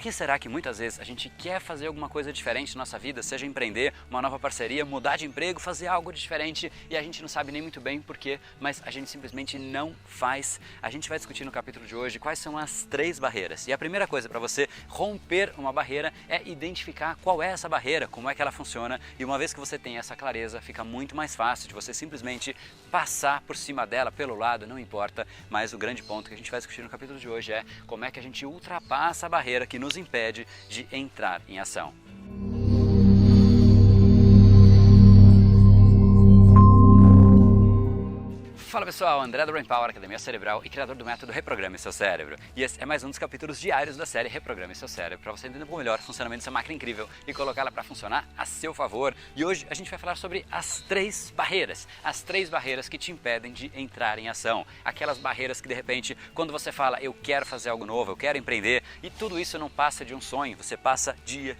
que será que muitas vezes a gente quer fazer alguma coisa diferente na nossa vida, seja empreender, uma nova parceria, mudar de emprego, fazer algo diferente e a gente não sabe nem muito bem porquê, mas a gente simplesmente não faz? A gente vai discutir no capítulo de hoje quais são as 3 barreiras. E a primeira coisa para você romper uma barreira é identificar qual é essa barreira, como é que ela funciona, e uma vez que você tem essa clareza, fica muito mais fácil de você simplesmente passar por cima dela, pelo lado, não importa, mas o grande ponto que a gente vai discutir no capítulo de hoje é como é que a gente ultrapassa a barreira que nos impede de entrar em ação. Fala pessoal, André do Brain Power, Academia Cerebral e criador do método Reprograme Seu Cérebro. E esse é mais um dos capítulos diários da série Reprograme Seu Cérebro, para você entender um pouco melhor o funcionamento dessa máquina incrível e colocá-la para funcionar a seu favor. E hoje a gente vai falar sobre as 3 barreiras, as 3 barreiras que te impedem de entrar em ação. Aquelas barreiras que de repente, quando você fala eu quero fazer algo novo, eu quero empreender, e tudo isso não passa de um sonho, você passa dia,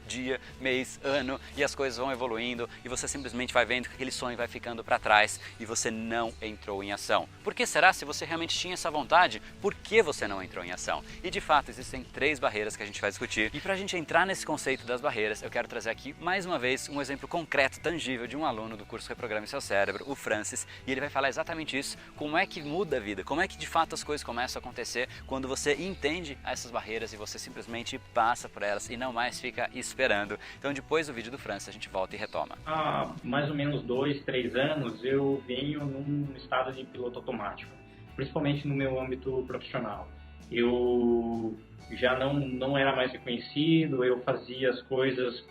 mês, ano, e as coisas vão evoluindo e você simplesmente vai vendo que aquele sonho vai ficando para trás e você não entrou em ação. Por que será? Se você realmente tinha essa vontade, por que você não entrou em ação? E de fato existem 3 barreiras que a gente vai discutir. E para a gente entrar nesse conceito das barreiras, eu quero trazer aqui mais uma vez um exemplo concreto, tangível de um aluno do curso Reprograme Seu Cérebro, o Francis, e ele vai falar exatamente isso, como é que muda a vida, como é que de fato as coisas começam a acontecer quando você entende essas barreiras e você simplesmente passa por elas e não mais fica esperando. Então depois do vídeo do Francis a gente volta e retoma. Há mais ou menos 2, 3 anos eu venho num estado de piloto automático, principalmente no meu âmbito profissional. Eu já não era mais reconhecido, eu fazia as coisas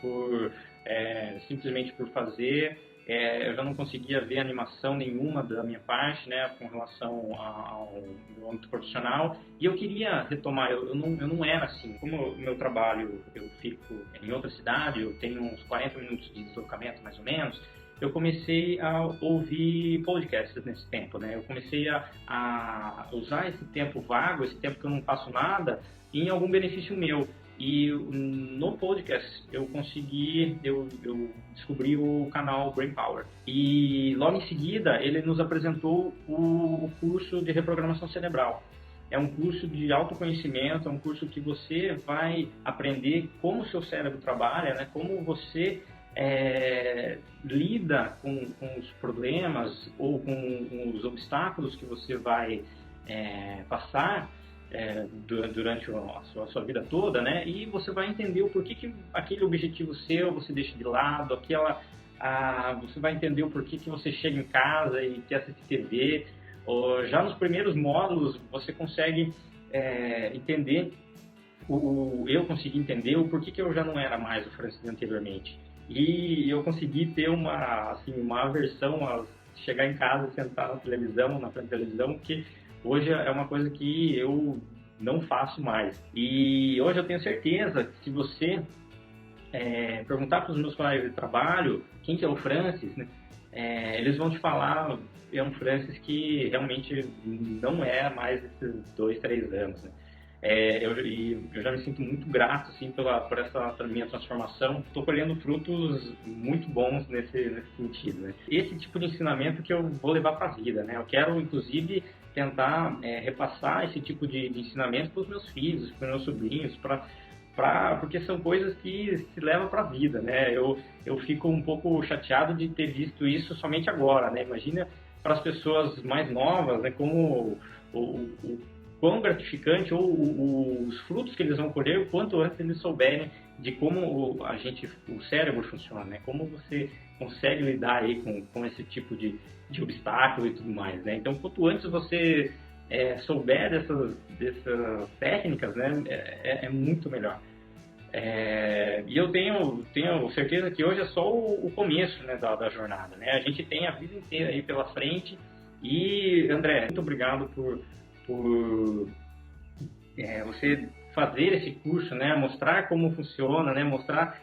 simplesmente por fazer, eu já não conseguia ver animação nenhuma da minha parte, né, com relação ao meu âmbito profissional, e eu queria retomar. Eu não era assim. Como o meu trabalho, eu fico em outra cidade, eu tenho uns 40 minutos de deslocamento mais ou menos, eu comecei a ouvir podcasts nesse tempo, né? Eu comecei a usar esse tempo vago, esse tempo que eu não faço nada, em algum benefício meu. E no podcast eu descobri o canal Brain Power. E logo em seguida ele nos apresentou o curso de reprogramação cerebral. É um curso de autoconhecimento, é um curso que você vai aprender como o seu cérebro trabalha, né? Como você lida com os problemas ou com os obstáculos que você vai passar durante a sua vida toda, né? E você vai entender o porquê que aquele objetivo seu você deixa de lado, você vai entender o porquê que você chega em casa e quer assistir TV. Já nos primeiros módulos você consegue entender, eu consegui entender o porquê que eu já não era mais o Francis anteriormente. E eu consegui ter uma aversão a chegar em casa e sentar na frente da televisão, que hoje é uma coisa que eu não faço mais. E hoje eu tenho certeza que se você perguntar para os meus colegas de trabalho quem que é o Francis, né, eles vão te falar, é um Francis que realmente não é mais esses 2, 3 anos, né? Eu já me sinto muito grato assim, por essa minha transformação. Estou colhendo frutos muito bons nesse sentido, né? Esse tipo de ensinamento que eu vou levar para a vida, né? Eu quero, inclusive, tentar repassar esse tipo de ensinamento para os meus filhos, para os meus sobrinhos, porque são coisas que se levam para a vida, né? Eu fico um pouco chateado de ter visto isso somente agora, né? Imagina para as pessoas mais novas, né? Como o quão gratificante ou os frutos que eles vão colher o quanto antes eles souberem de como o cérebro funciona, né? Como você consegue lidar aí com esse tipo de obstáculo e tudo mais, né? Então, quanto antes você souber dessas técnicas, né, é muito melhor. E eu tenho certeza que hoje é só o começo, né, da jornada, né? A gente tem a vida inteira aí pela frente. E, André, muito obrigado por você fazer esse curso, né, mostrar como funciona, né, mostrar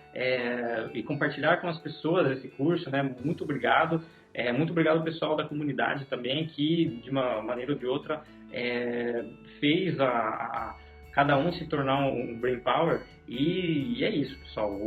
e compartilhar com as pessoas esse curso, né? Muito obrigado. Muito obrigado ao pessoal da comunidade também, que de uma maneira ou de outra fez cada um se tornar um Brain Power. E é isso, pessoal.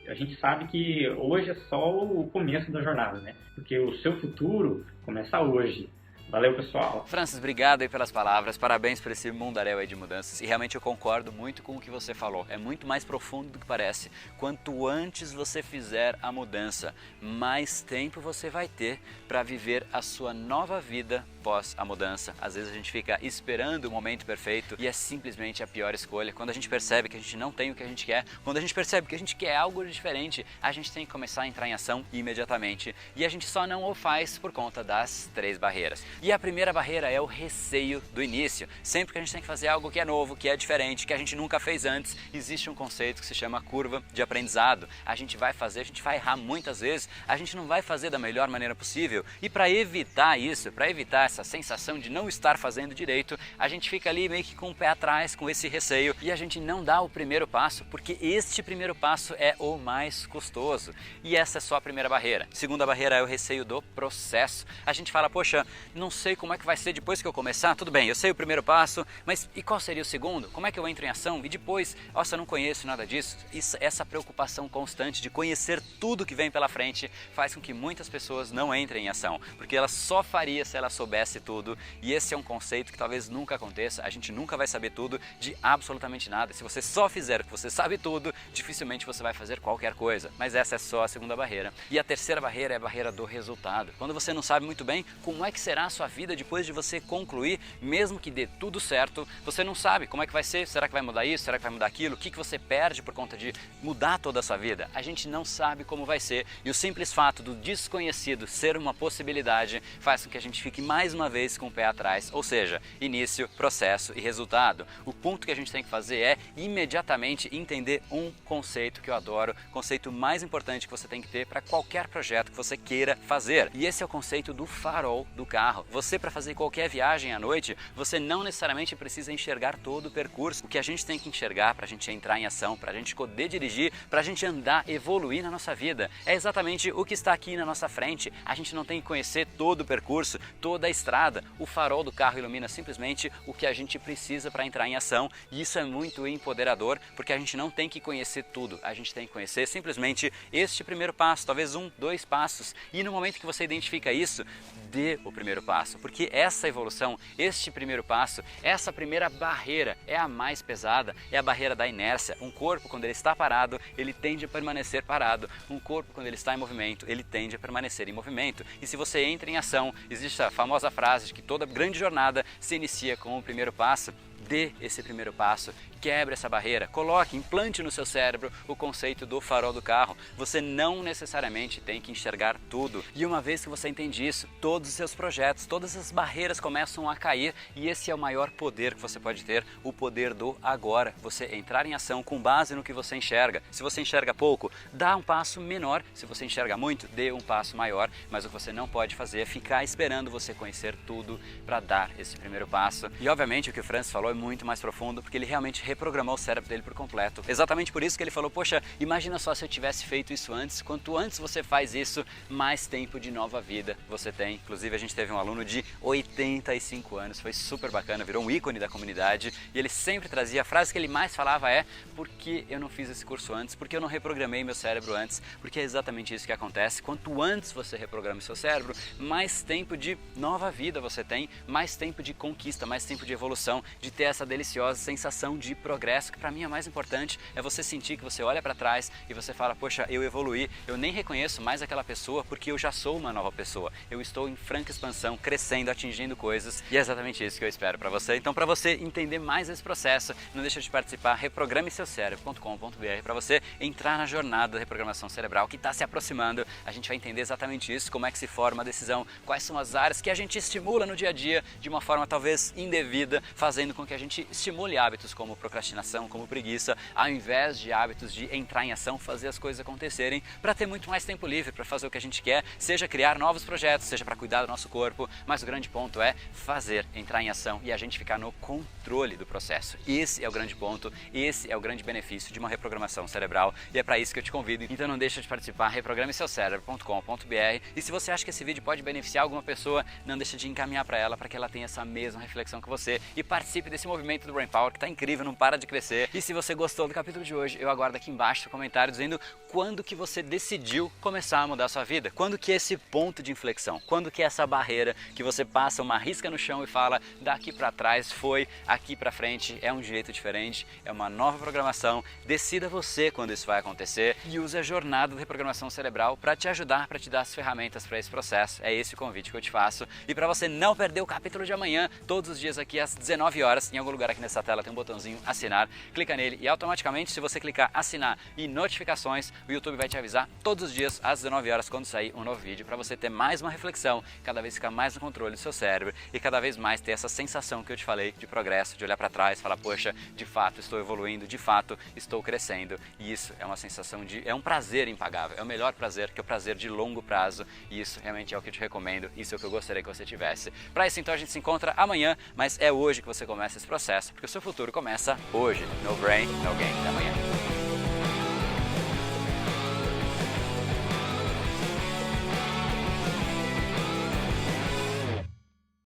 A gente sabe que hoje é só o começo da jornada, né? Porque o seu futuro começa hoje. Valeu, pessoal. Francis, obrigado aí pelas palavras, parabéns por esse mundaréu aí de mudanças, e realmente eu concordo muito com o que você falou, é muito mais profundo do que parece. Quanto antes você fizer a mudança, mais tempo você vai ter para viver a sua nova vida pós a mudança. Às vezes a gente fica esperando o momento perfeito e é simplesmente a pior escolha. Quando a gente percebe que a gente não tem o que a gente quer, quando a gente percebe que a gente quer algo diferente, a gente tem que começar a entrar em ação imediatamente, e a gente só não o faz por conta das 3 barreiras. E a primeira barreira é o receio do início. Sempre que a gente tem que fazer algo que é novo, que é diferente, que a gente nunca fez antes, existe um conceito que se chama curva de aprendizado. A gente vai fazer, a gente vai errar muitas vezes, a gente não vai fazer da melhor maneira possível, e para evitar isso, para evitar essa sensação de não estar fazendo direito, a gente fica ali meio que com o pé atrás, com esse receio, e a gente não dá o primeiro passo, porque este primeiro passo é o mais custoso. E essa é só a primeira barreira. A segunda barreira é o receio do processo. A gente fala, poxa, não sei como é que vai ser depois que eu começar. Tudo bem, eu sei o primeiro passo, mas e qual seria o segundo? Como é que eu entro em ação? E depois, nossa, eu não conheço nada disso. Essa preocupação constante de conhecer tudo que vem pela frente faz com que muitas pessoas não entrem em ação, porque ela só faria se ela soubesse tudo, e esse é um conceito que talvez nunca aconteça. A gente nunca vai saber tudo de absolutamente nada. Se você só fizer o que você sabe tudo, dificilmente você vai fazer qualquer coisa. Mas essa é só a segunda barreira. E a terceira barreira é a barreira do resultado. Quando você não sabe muito bem como é que será a sua vida depois de você concluir, mesmo que dê tudo certo, você não sabe como é que vai ser. Será que vai mudar isso? Será que vai mudar aquilo? O que você perde por conta de mudar toda a sua vida? A gente não sabe como vai ser, e o simples fato do desconhecido ser uma possibilidade faz com que a gente fique mais uma vez com o pé atrás, ou seja, início, processo e resultado. O ponto que a gente tem que fazer é imediatamente entender um conceito que eu adoro, o conceito mais importante que você tem que ter para qualquer projeto que você queira fazer. E esse é o conceito do farol do carro. Você, para fazer qualquer viagem à noite, você não necessariamente precisa enxergar todo o percurso. O que a gente tem que enxergar para a gente entrar em ação, para a gente poder dirigir, para a gente andar, evoluir na nossa vida, é exatamente o que está aqui na nossa frente. A gente não tem que conhecer todo o percurso, toda a estrada. O farol do carro ilumina simplesmente o que a gente precisa para entrar em ação, e isso é muito empoderador, porque a gente não tem que conhecer tudo, a gente tem que conhecer simplesmente este primeiro passo, talvez 1, 2 passos, e no momento que você identifica isso, dê o primeiro passo, porque essa evolução, este primeiro passo, essa primeira barreira é a mais pesada, é a barreira da inércia. Um corpo, quando ele está parado, ele tende a permanecer parado. Um corpo, quando ele está em movimento, ele tende a permanecer em movimento. E se você entra em ação, existe a famosa frase de que toda grande jornada se inicia com o primeiro passo. Dê esse primeiro passo, quebre essa barreira, coloque, implante no seu cérebro o conceito do farol do carro. Você não necessariamente tem que enxergar tudo, e uma vez que você entende isso, todos os seus projetos, todas as barreiras começam a cair, e esse é o maior poder que você pode ter, o poder do agora. Você entrar em ação com base no que você enxerga. Se você enxerga pouco, dá um passo menor. Se você enxerga muito, dê um passo maior, mas o que você não pode fazer é ficar esperando você conhecer tudo para dar esse primeiro passo. E obviamente o que o Francis falou é muito mais profundo, porque ele realmente reprogramou o cérebro dele por completo. Exatamente por isso que ele falou, poxa, imagina só se eu tivesse feito isso antes. Quanto antes você faz isso, mais tempo de nova vida você tem. Inclusive a gente teve um aluno de 85 anos, foi super bacana, virou um ícone da comunidade, e ele sempre trazia, a frase que ele mais falava é: por que eu não fiz esse curso antes? Por que eu não reprogramei meu cérebro antes? Porque é exatamente isso que acontece. Quanto antes você reprograma o seu cérebro, mais tempo de nova vida você tem, mais tempo de conquista, mais tempo de evolução, de ter essa deliciosa sensação de progresso, que para mim é mais importante, é você sentir que você olha para trás e você fala, poxa, eu evoluí, eu nem reconheço mais aquela pessoa porque eu já sou uma nova pessoa, eu estou em franca expansão, crescendo, atingindo coisas, e é exatamente isso que eu espero para você. Então, para você entender mais esse processo, não deixa de participar, reprogrameseucerebro.com.br, para você entrar na jornada da reprogramação cerebral que está se aproximando. A gente vai entender exatamente isso, como é que se forma a decisão, quais são as áreas que a gente estimula no dia a dia de uma forma talvez indevida, fazendo com que a gente estimule hábitos como procrastinação, como preguiça, ao invés de hábitos de entrar em ação, fazer as coisas acontecerem, para ter muito mais tempo livre para fazer o que a gente quer, seja criar novos projetos, seja para cuidar do nosso corpo, mas o grande ponto é fazer, entrar em ação e a gente ficar no controle do processo. Esse é o grande ponto, esse é o grande benefício de uma reprogramação cerebral, e é para isso que eu te convido. Então não deixa de participar, reprogrameseucerebro.com.br, e se você acha que esse vídeo pode beneficiar alguma pessoa, não deixa de encaminhar para ela, para que ela tenha essa mesma reflexão que você, e participe desse movimento do Brain Power que está incrível no não para de crescer. E se você gostou do capítulo de hoje, eu aguardo aqui embaixo o comentário dizendo quando que você decidiu começar a mudar a sua vida. Quando que é esse ponto de inflexão? Quando que é essa barreira que você passa uma risca no chão e fala daqui para trás foi, aqui para frente é um jeito diferente, é uma nova programação. Decida você quando isso vai acontecer e use a jornada de reprogramação cerebral para te ajudar, para te dar as ferramentas para esse processo. É esse o convite que eu te faço. E para você não perder o capítulo de amanhã, todos os dias aqui às 19 horas, em algum lugar aqui nessa tela tem um botãozinho assinar, clica nele e automaticamente, se você clicar assinar e notificações, o YouTube vai te avisar todos os dias às 19 horas quando sair um novo vídeo, para você ter mais uma reflexão, cada vez ficar mais no controle do seu cérebro e cada vez mais ter essa sensação que eu te falei de progresso, de olhar para trás, falar, poxa, de fato estou evoluindo, de fato estou crescendo, e isso é uma sensação é um prazer impagável, é o melhor prazer, que é o prazer de longo prazo, e isso realmente é o que eu te recomendo, isso é o que eu gostaria que você tivesse. Para isso então a gente se encontra amanhã, mas é hoje que você começa esse processo, porque o seu futuro começa hoje. No brain, no game. Até amanhã.